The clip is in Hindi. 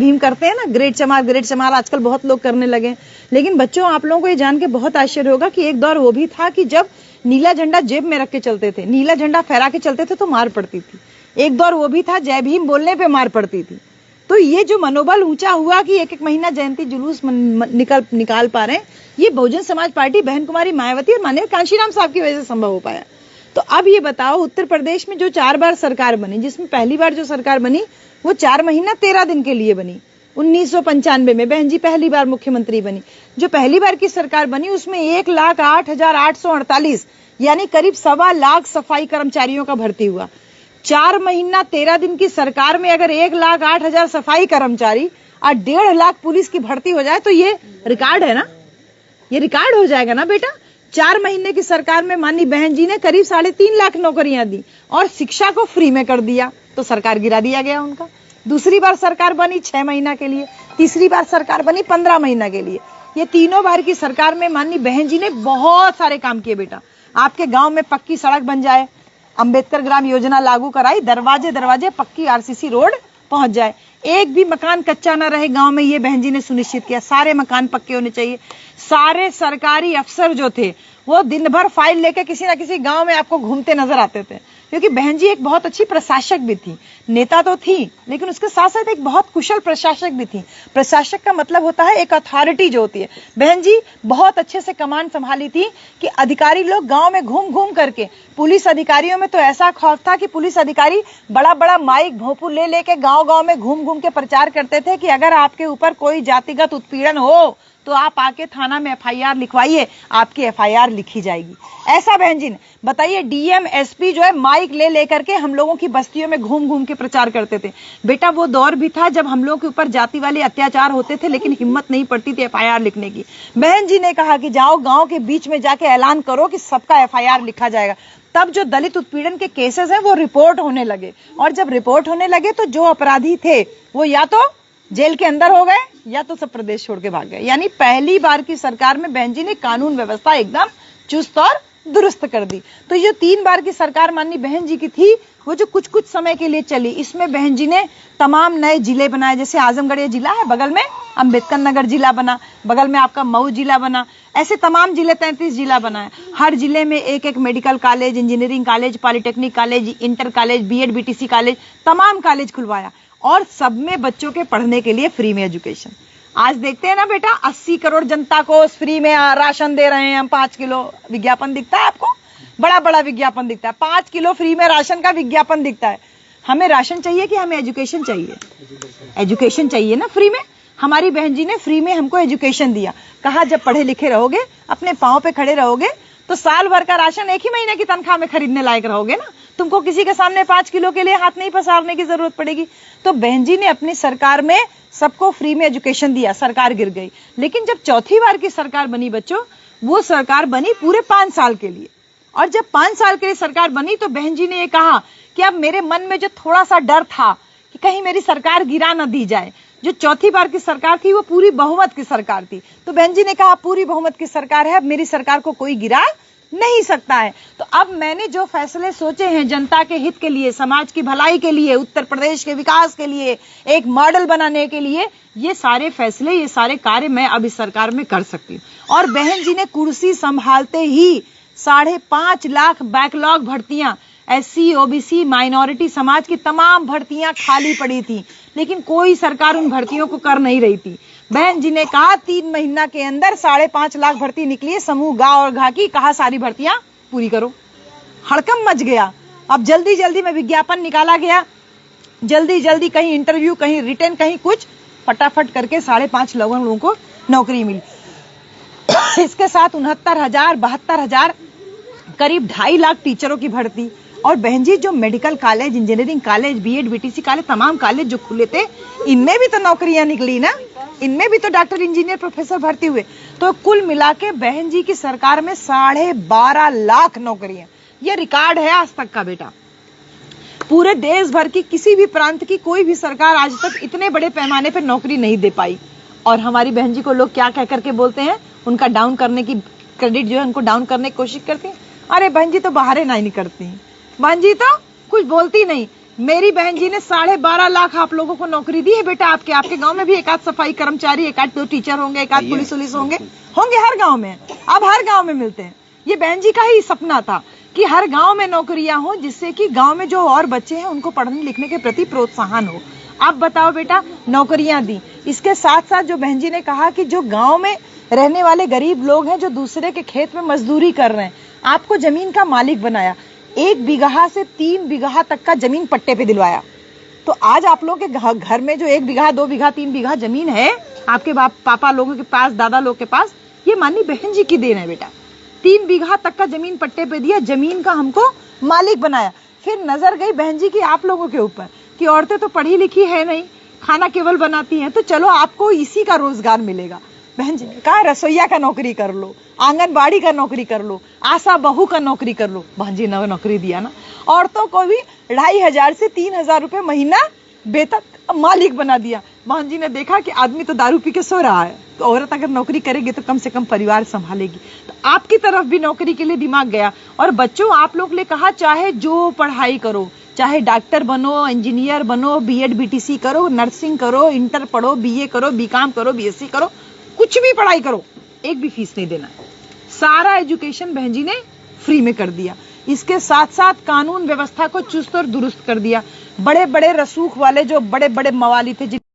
भीम करते हैं ना, ग्रेट चमार आजकल बहुत लोग करने लगे। लेकिन बच्चों, आप लोगों को ये जान के बहुत आश्चर्य होगा कि एक दौर वो भी था कि जब नीला झंडा जेब में रख के चलते थे, नीला झंडा फहरा के चलते थे तो मार पड़ती थी। एक दौर वो भी था जय भीम बोलने पे मार पड़ती थी। तो ये जो मनोबल ऊंचा हुआ कि एक एक महीना जयंती जुलूस निकाल पा रहे हैं, ये बहुजन समाज पार्टी, बहन कुमारी मायावती और माननीय कांशीराम साहब की वजह से संभव हो पाया। तो अब ये बताओ, उत्तर प्रदेश में जो 4 बार सरकार बनी, जिसमें पहली बार जो सरकार बनी वो 4 महीना 13 दिन के लिए बनी। 1995 में बहन जी पहली बार मुख्यमंत्री बनी। जो पहली बार की सरकार बनी उसमें 1,08,848 यानी करीब 1.25 लाख सफाई कर्मचारियों का भर्ती हुआ। 4 महीना 13 दिन की सरकार में अगर 1,08,000 सफाई कर्मचारी और 1.5 लाख पुलिस की भर्ती हो जाए तो ये रिकॉर्ड है ना, ये रिकॉर्ड हो जाएगा ना बेटा। 4 महीने की सरकार में माननीय बहन जी ने करीब 3.5 लाख नौकरियां दी और शिक्षा को फ्री में कर दिया, तो सरकार गिरा दिया गया उनका। दूसरी बार सरकार बनी 6 महीना के लिए, तीसरी बार सरकार बनी 15 महीना के लिए। ये तीनों बार की सरकार में माननीय बहन जी ने बहुत सारे काम किए बेटा। आपके गांव में पक्की सड़क बन जाए, अंबेडकर ग्राम योजना लागू कराई, दरवाजे दरवाजे पक्की आरसीसी रोड पहुंच जाए, एक भी मकान कच्चा ना रहे गांव में, ये बहन जी ने सुनिश्चित किया। सारे मकान पक्के होने चाहिए। सारे सरकारी अफसर जो थे वो दिन भर फाइल लेके किसी ना किसी गांव में आपको घूमते नजर आते थे, क्योंकि बहन जी एक बहुत अच्छी प्रशासक भी थी। नेता तो थी लेकिन उसके साथ साथ एक बहुत कुशल प्रशासक भी थी। प्रशासक का मतलब होता है एक अथॉरिटी जो होती है। बहन जी बहुत अच्छे से कमान संभाली थी कि अधिकारी लोग गांव में घूम घूम करके, पुलिस अधिकारियों में तो ऐसा खौफ था कि पुलिस अधिकारी बड़ा बड़ा माइक भोंपू ले लेके गांव गांव में घूम घूम के प्रचार करते थे कि अगर आपके ऊपर कोई जातिगत उत्पीड़न हो तो आप आके थाना में एफआईआर लिखवाइए, आपकी एफआईआर लिखी जाएगी। ऐसा बहन जी ने, बताइए, डीएम एसपी जो है माइक ले लेकर के हम लोगों की बस्तियों में घूम घूम के प्रचार करते थे। बेटा वो दौर भी था जब हम लोगों के ऊपर जाति वाले अत्याचार होते थे लेकिन हिम्मत नहीं पड़ती थी एफआईआर लिखने की। बहन जी ने कहा कि जाओ गांव के बीच में जाके ऐलान करो कि सबका एफआईआर लिखा जाएगा। तब जो दलित उत्पीड़न के केसेस हैं वो रिपोर्ट होने लगे, और जब रिपोर्ट होने लगे तो जो अपराधी थे वो या तो जेल के अंदर हो गए या तो सब प्रदेश छोड़ के भाग गए। यानी पहली बार की सरकार में बहन जी ने कानून व्यवस्था एकदम चुस्त और दुरुस्त कर दी। तो ये 3 बार की सरकार माननीय बहन जी की थी, वो जो कुछ कुछ समय के लिए चली, इसमें बहन जी ने तमाम नए जिले बनाए। जैसे आजमगढ़ ये जिला है, बगल में अंबेडकर नगर जिला बना, बगल में आपका मऊ जिला बना, ऐसे तमाम जिले 33 जिला बनाए। हर जिले में एक एक medical college, engineering college, polytechnic college, inter college, B Ed BTC college, तमाम कॉलेज खुलवाया और सब में बच्चों के पढ़ने के लिए फ्री में एजुकेशन। आज देखते हैं ना बेटा, 80 करोड़ जनता को फ्री में राशन दे रहे हैं हम। 5 किलो विज्ञापन दिखता है आपको, बड़ा बड़ा विज्ञापन दिखता है, 5 किलो फ्री में राशन का विज्ञापन दिखता है। हमें राशन चाहिए कि हमें एजुकेशन चाहिए? एजुकेशन चाहिए ना फ्री में। हमारी बहन जी ने फ्री में हमको एजुकेशन दिया। कहा जब पढ़े लिखे रहोगे, अपने पांव पे खड़े रहोगे तो साल भर का राशन एक ही महीने की तनख्वाह में खरीदने लायक रहोगे ना। तुमको किसी के सामने 5 किलो के लिए हाथ नहीं पसारने की जरूरत पड़ेगी। तो बहन जी ने अपनी सरकार में सबको फ्री में एजुकेशन दिया। सरकार गिर गई, लेकिन जब चौथी बार की सरकार बनी बच्चों, वो सरकार बनी पूरे 5 साल के लिए। और जब 5 साल के लिए सरकार बनी तो बहन जी ने ये कहा कि अब मेरे मन में जो थोड़ा सा डर था कि कहीं मेरी सरकार गिरा न दी जाए, जो चौथी बार की सरकार थी वो पूरी बहुमत की सरकार थी, तो बहन जी ने कहा पूरी बहुमत की सरकार है, अब मेरी सरकार को कोई गिरा नहीं सकता है। तो अब मैंने जो फैसले सोचे हैं जनता के हित के लिए, समाज की भलाई के लिए, उत्तर प्रदेश के विकास के लिए, एक मॉडल बनाने के लिए, ये सारे फैसले, ये सारे कार्य मैं अब इस सरकार में कर सकती हूँ। और बहन जी ने कुर्सी संभालते ही 5.5 लाख बैकलॉग भर्तियां, एससी, ओबीसी, माइनॉरिटी समाज की तमाम भर्तियां खाली पड़ी थी, लेकिन कोई सरकार उन भर्तियों को कर नहीं रही थी। बहन जी ने कहा 3 महीना के अंदर 5.5 लाख भर्ती निकली है, समूह गा और घा की, कहा सारी भर्तियां पूरी करो। हड़कंप मच गया। अब जल्दी जल्दी में विज्ञापन निकाला गया, जल्दी जल्दी कहीं इंटरव्यू, कहीं रिटर्न, कहीं कुछ, फटाफट करके 5.5 लोगों को नौकरी मिली। इसके साथ 69,000, 72,000, करीब 2.5 लाख टीचरों की भर्ती। और बहन जी जो medical college, engineering college, B Ed BTC college, तमाम कॉलेज जो खुले थे, इनमें भी तो नौकरियां निकली ना, इनमें भी तो डॉक्टर, इंजीनियर, प्रोफेसर भर्ती हुए। तो कुल मिला के बहन जी की सरकार में 12.5 लाख नौकरियां, ये रिकॉर्ड है आज तक का बेटा। पूरे देश भर की किसी भी प्रांत की कोई भी सरकार आज तक इतने बड़े पैमाने पर नौकरी नहीं दे पाई। और हमारी बहन जी को लोग क्या कह करके बोलते हैं, उनका डाउन करने की क्रेडिट जो है उनको डाउन करने की कोशिश करती है। अरे बहन जी तो बाहर नहीं करती, बहन जी तो कुछ बोलती नहीं, मेरी बहन जी ने 12.5 लाख आप लोगों को नौकरी दी है बेटा। आपके गांव में भी एक आध सफाई कर्मचारी, एक आध 2 टीचर होंगे, एक आध पुलिस होंगे हर गांव में। अब हर गांव में मिलते हैं। ये बहन जी का ही सपना था कि हर गांव में नौकरियां हो, जिससे कि गांव में जो और बच्चे हैं उनको पढ़ने लिखने के प्रति प्रोत्साहन हो। आप बताओ बेटा, नौकरियां दी। इसके साथ साथ जो बहन जी ने कहा कि जो गांव में रहने वाले गरीब लोग हैं, जो दूसरे के खेत में मजदूरी कर रहे हैं, आपको जमीन का मालिक बनाया। 1 बीघा से 3 बीघा तक का जमीन पट्टे पे दिलवाया। तो आज आप लोगों के घर में जो 1 बीघा, 2 बीघा, 3 बीघा जमीन है आपके पापा लोगों के पास, दादा लोग के पास, ये माननीय बहन जी की देन है बेटा। 3 बीघा तक का जमीन पट्टे पे दिया, जमीन का हमको मालिक बनाया। फिर नजर गई बहन जी की आप लोगों के ऊपर कि औरतें तो पढ़ी लिखी है नहीं, खाना केवल बनाती हैं, तो चलो आपको इसी का रोजगार मिलेगा। बहन जी ने कहा रसोईया का नौकरी कर लो, आंगनबाड़ी का नौकरी कर लो, आशा बहू का नौकरी कर लो। बहन जी ने नौकरी दिया ना। औरतों को भी 2500 से 3000 रुपए महीना वेतन मालिक बना दिया। बहन जी ने देखा कि आदमी तो दारू पी के सो रहा है, तो औरत अगर नौकरी करेगी तो कम से कम परिवार संभालेगी। तो आपकी तरफ भी नौकरी के लिए दिमाग गया। और बच्चों, आप लोग ने कहा चाहे जो पढ़ाई करो, चाहे डॉक्टर बनो, इंजीनियर बनो, बीएड बीटीसी करो, नर्सिंग करो, इंटर पढ़ो, बीए करो, बीकॉम करो, बीएससी करो, कुछ भी पढ़ाई करो, एक भी फीस नहीं देना है। सारा एजुकेशन बहन जी ने फ्री में कर दिया। इसके साथ साथ कानून व्यवस्था को चुस्त और दुरुस्त कर दिया। बड़े बड़े रसूख वाले जो बड़े बड़े मवाली थे,